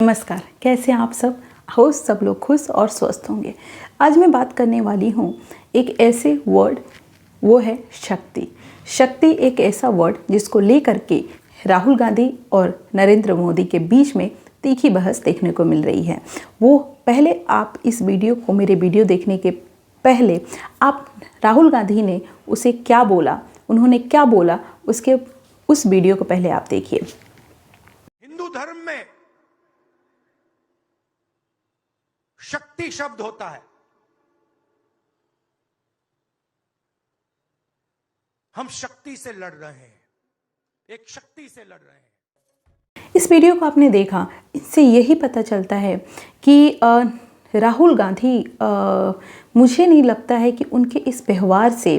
नमस्कार, कैसे हैं आप सब। हो सब लोग खुश और स्वस्थ होंगे। आज मैं बात करने वाली हूँ एक ऐसे वर्ड, वो है शक्ति। शक्ति एक ऐसा वर्ड जिसको लेकर के राहुल गांधी और नरेंद्र मोदी के बीच में तीखी बहस देखने को मिल रही है। वो पहले आप इस वीडियो को, मेरे वीडियो देखने के पहले आप राहुल गांधी ने उसे क्या बोला, उन्होंने क्या बोला, उस वीडियो को पहले आप देखिए। हिंदू धर्म में शक्ति शब्द होता है। हम शक्ति से लड़ रहे हैं, एक शक्ति से लड़ रहे हैं। इस वीडियो को आपने देखा, इससे यही पता चलता है कि राहुल गांधी, मुझे नहीं लगता है कि उनके इस व्यवहार से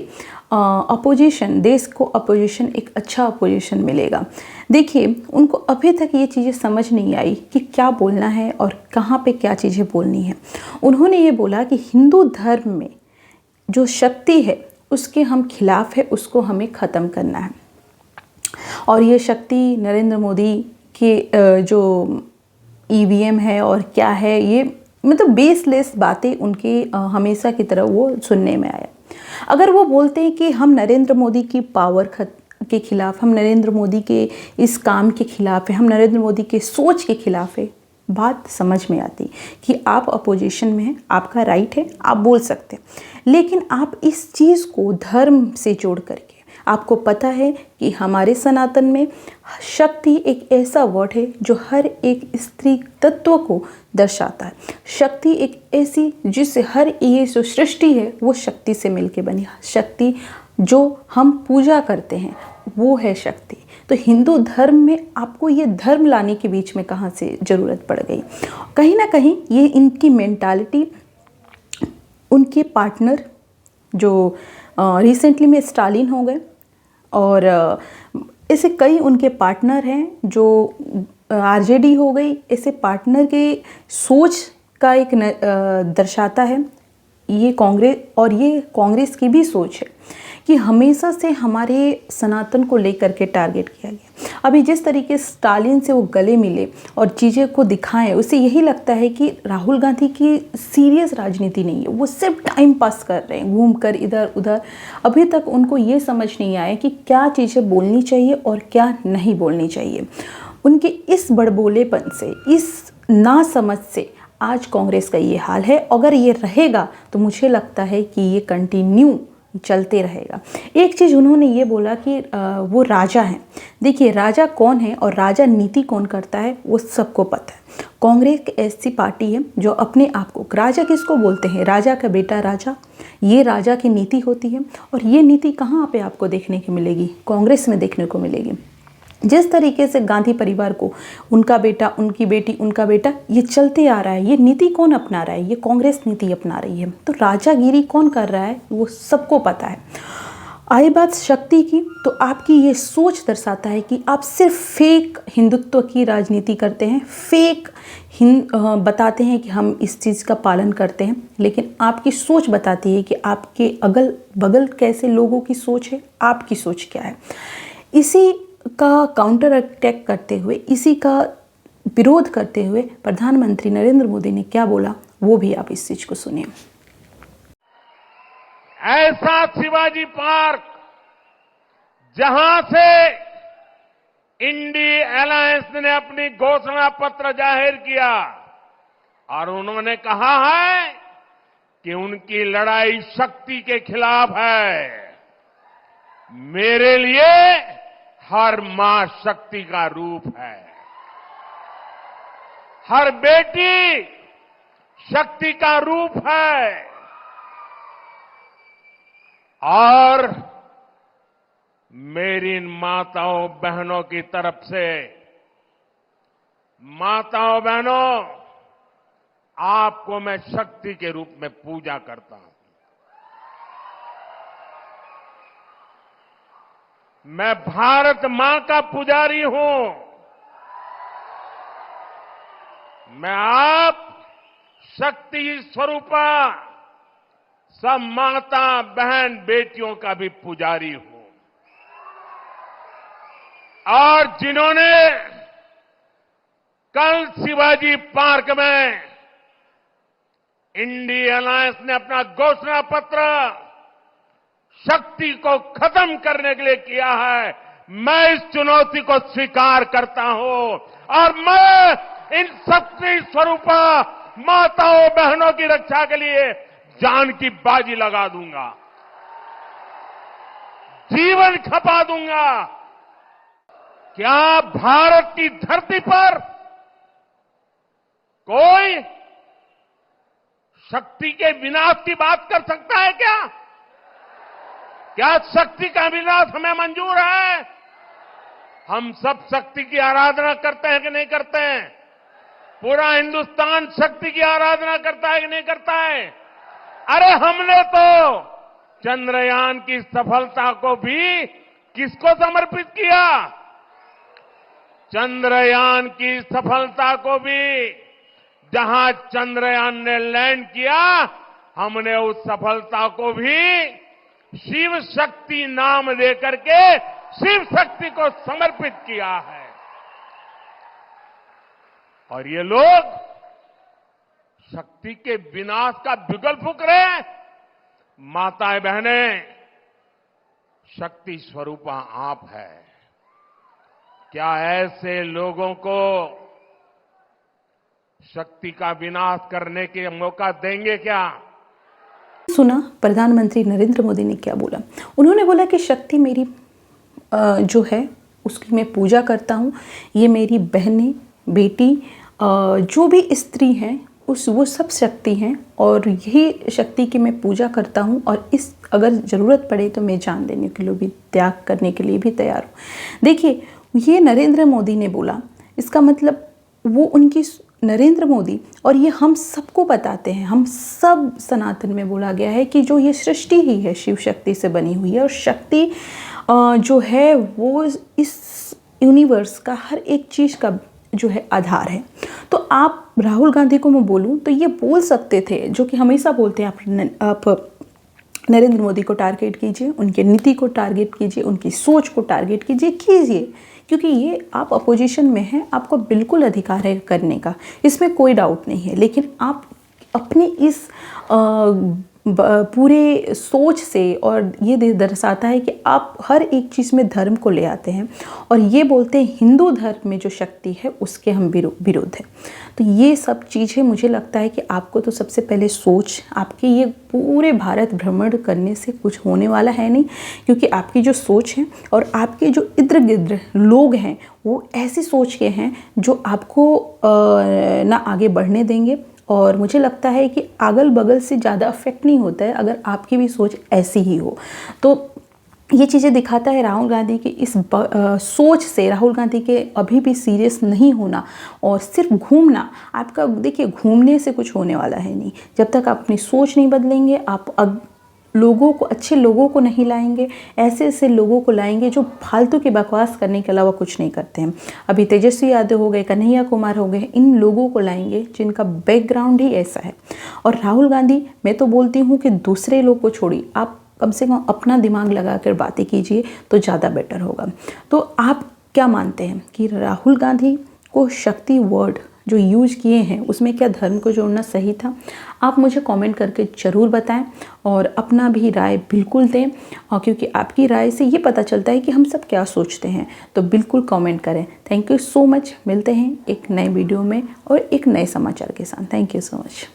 अपोजिशन, देश को अपोजिशन, एक अच्छा अपोजिशन मिलेगा। देखिए, उनको अभी तक ये चीज़ें समझ नहीं आई कि क्या बोलना है और कहाँ पे क्या चीज़ें बोलनी है। उन्होंने ये बोला कि हिंदू धर्म में जो शक्ति है उसके हम खिलाफ है, उसको हमें ख़त्म करना है। और ये शक्ति नरेंद्र मोदी के जो ईवीएम है और क्या है, ये मतलब बेसलेस बातें उनकी हमेशा की तरह वो सुनने में आया। अगर वो बोलते हैं कि हम नरेंद्र मोदी की पावर के खिलाफ, हम नरेंद्र मोदी के इस काम के खिलाफ है, हम नरेंद्र मोदी के सोच के खिलाफ है, बात समझ में आती कि आप अपोजिशन में हैं, आपका राइट है, आप बोल सकते हैं। लेकिन आप इस चीज़ को धर्म से जोड़ करके, आपको पता है कि हमारे सनातन में शक्ति एक ऐसा वर्ड है जो हर एक स्त्री तत्व को दर्शाता है। शक्ति एक ऐसी जिससे हर ये जो सृष्टि है वो शक्ति से मिलके बनी। शक्ति जो हम पूजा करते हैं वो है शक्ति। तो हिंदू धर्म में आपको ये धर्म लाने के बीच में कहाँ से ज़रूरत पड़ गई। कहीं ना कहीं ये इनकी मेंटालिटी, उनके पार्टनर जो रिसेंटली में स्टालिन हो गए और ऐसे कई उनके पार्टनर हैं जो आरजेडी हो गई, ऐसे पार्टनर के सोच का एक दर्शाता है ये कांग्रेस। और ये कांग्रेस की भी सोच है कि हमेशा से हमारे सनातन को लेकर के टारगेट किया गया। अभी जिस तरीके स्टालिन से वो गले मिले और चीज़ें को दिखाएं, उसे यही लगता है कि राहुल गांधी की सीरियस राजनीति नहीं है, वो सिर्फ टाइम पास कर रहे हैं घूम कर इधर उधर। अभी तक उनको ये समझ नहीं आया कि क्या चीज़ें बोलनी चाहिए और क्या नहीं बोलनी चाहिए। उनके इस बड़बोलेपन से, इस नासमझ से आज कांग्रेस का ये हाल है। अगर ये रहेगा तो मुझे लगता है कि ये कंटिन्यू चलते रहेगा। एक चीज़ उन्होंने ये बोला कि वो राजा हैं। देखिए, राजा कौन है और राजा नीति कौन करता है वो सबको पता है। कांग्रेस एक ऐसी पार्टी है जो अपने आप को, राजा किसको बोलते हैं, राजा का बेटा राजा, ये राजा की नीति होती है। और ये नीति कहाँ पे आपको देखने को मिलेगी, कांग्रेस में देखने को मिलेगी। जिस तरीके से गांधी परिवार को उनका बेटा, उनकी बेटी, उनका बेटा, ये चलते आ रहा है, ये नीति कौन अपना रहा है, ये कांग्रेस नीति अपना रही है। तो राजागिरी कौन कर रहा है वो सबको पता है। आई बात शक्ति की, तो आपकी ये सोच दर्शाता है कि आप सिर्फ फेक हिंदुत्व की राजनीति करते हैं, फेक बताते हैं कि हम इस चीज़ का पालन करते हैं, लेकिन आपकी सोच बताती है कि आपके अगल बगल कैसे लोगों की सोच है, आपकी सोच क्या है। इसी का काउंटर अटैक करते हुए, इसी का विरोध करते हुए प्रधानमंत्री नरेंद्र मोदी ने क्या बोला, वो भी आप इस चीज को सुनिए। ऐसा शिवाजी पार्क जहां से इंडी अलायंस ने अपनी घोषणा पत्र जाहिर किया और उन्होंने कहा है कि उनकी लड़ाई शक्ति के खिलाफ है। मेरे लिए हर मां शक्ति का रूप है, हर बेटी शक्ति का रूप है। और मेरी इन माताओं बहनों की तरफ से, माताओं बहनों, आपको मैं शक्ति के रूप में पूजा करता हूं। मैं भारत मां का पुजारी हूं। मैं आप शक्ति स्वरूपा सब माता बहन बेटियों का भी पुजारी हूं। और जिन्होंने कल शिवाजी पार्क में इंडिया अलायंस ने अपना घोषणा पत्र शक्ति को खत्म करने के लिए किया है। मैं इस चुनौती को स्वीकार करता हूं और मैं इन शक्ति स्वरूपा माताओं बहनों की रक्षा के लिए जान की बाजी लगा दूंगा, जीवन खपा दूंगा। क्या भारत की धरती पर कोई शक्ति के विनाश की बात कर सकता है क्या? क्या शक्ति का विनाश हमें मंजूर है? हम सब शक्ति की आराधना करते हैं कि नहीं करते हैं? पूरा हिंदुस्तान शक्ति की आराधना करता है कि नहीं करता है? अरे हमने तो चंद्रयान की सफलता को भी किसको समर्पित किया? चंद्रयान की सफलता को भी, जहां चंद्रयान ने लैंड किया, हमने उस सफलता को भी शिव शक्ति नाम देकर के शिव शक्ति को समर्पित किया है। और ये लोग शक्ति के विनाश का बिगुल फूंक रहे हैं। माताएं बहनें, शक्ति स्वरूपा आप है। क्या ऐसे लोगों को शक्ति का विनाश करने के मौका देंगे क्या? सुना प्रधानमंत्री नरेंद्र मोदी ने क्या बोला। उन्होंने बोला कि शक्ति मेरी जो है उसकी मैं पूजा करता हूँ। ये मेरी बहनें, बेटी, जो भी स्त्री हैं वो सब शक्ति हैं और यही शक्ति की मैं पूजा करता हूँ और इस अगर ज़रूरत पड़े तो मैं जान देने के लिए भी, त्याग करने के लिए भी तैयार हूँ। देखिए, ये नरेंद्र मोदी ने बोला, इसका मतलब वो उनकी नरेंद्र मोदी और ये हम सबको बताते हैं, हम सब सनातन में बोला गया है कि जो ये सृष्टि ही है शिव शक्ति से बनी हुई है और शक्ति जो है वो इस यूनिवर्स का हर एक चीज़ का जो है आधार है। तो आप राहुल गांधी को मैं बोलूं तो ये बोल सकते थे, जो कि हमेशा बोलते हैं, आप नरेंद्र मोदी को टारगेट कीजिए, उनके नीति को टारगेट कीजिए, उनकी सोच को टारगेट कीजिए, क्योंकि ये आप अपोजिशन में हैं, आपको बिल्कुल अधिकार है करने का, इसमें कोई डाउट नहीं है। लेकिन आप अपने इस पूरे सोच से, और ये दर्शाता है कि आप हर एक चीज़ में धर्म को ले आते हैं और ये बोलते हैं हिंदू धर्म में जो शक्ति है उसके हम विरोध है। तो ये सब चीज़ें मुझे लगता है कि आपको तो सबसे पहले सोच, आपके ये पूरे भारत भ्रमण करने से कुछ होने वाला है नहीं, क्योंकि आपकी जो सोच है और आपके जो इर्द गिर्द लोग हैं वो ऐसी सोच के हैं जो आपको ना आगे बढ़ने देंगे। और मुझे लगता है कि अगल बगल से ज़्यादा अफेक्ट नहीं होता है अगर आपकी भी सोच ऐसी ही हो। तो ये चीज़ें दिखाता है राहुल गांधी की इस सोच से, राहुल गांधी के अभी भी सीरियस नहीं होना और सिर्फ घूमना। आपका देखिए, घूमने से कुछ होने वाला है नहीं, जब तक आप अपनी सोच नहीं बदलेंगे, आप लोगों को, अच्छे लोगों को नहीं लाएंगे, ऐसे लोगों को लाएंगे जो फालतू की बकवास करने के अलावा कुछ नहीं करते हैं। अभी तेजस्वी यादव हो गए, कन्हैया कुमार हो गए, इन लोगों को लाएंगे जिनका बैकग्राउंड ही ऐसा है। और राहुल गांधी, मैं तो बोलती हूँ कि दूसरे लोग को छोड़िए, आप कम से कम अपना दिमाग लगा कर बातें कीजिए तो ज़्यादा बेटर होगा। तो आप क्या मानते हैं कि राहुल गांधी को शक्ति वर्ड जो यूज किए हैं उसमें क्या धर्म को जोड़ना सही था? आप मुझे कमेंट करके ज़रूर बताएं और अपना भी राय बिल्कुल दें, और क्योंकि आपकी राय से ये पता चलता है कि हम सब क्या सोचते हैं। तो बिल्कुल कमेंट करें। Thank you so much. मिलते हैं एक नए वीडियो में और एक नए समाचार के साथ। Thank you so much.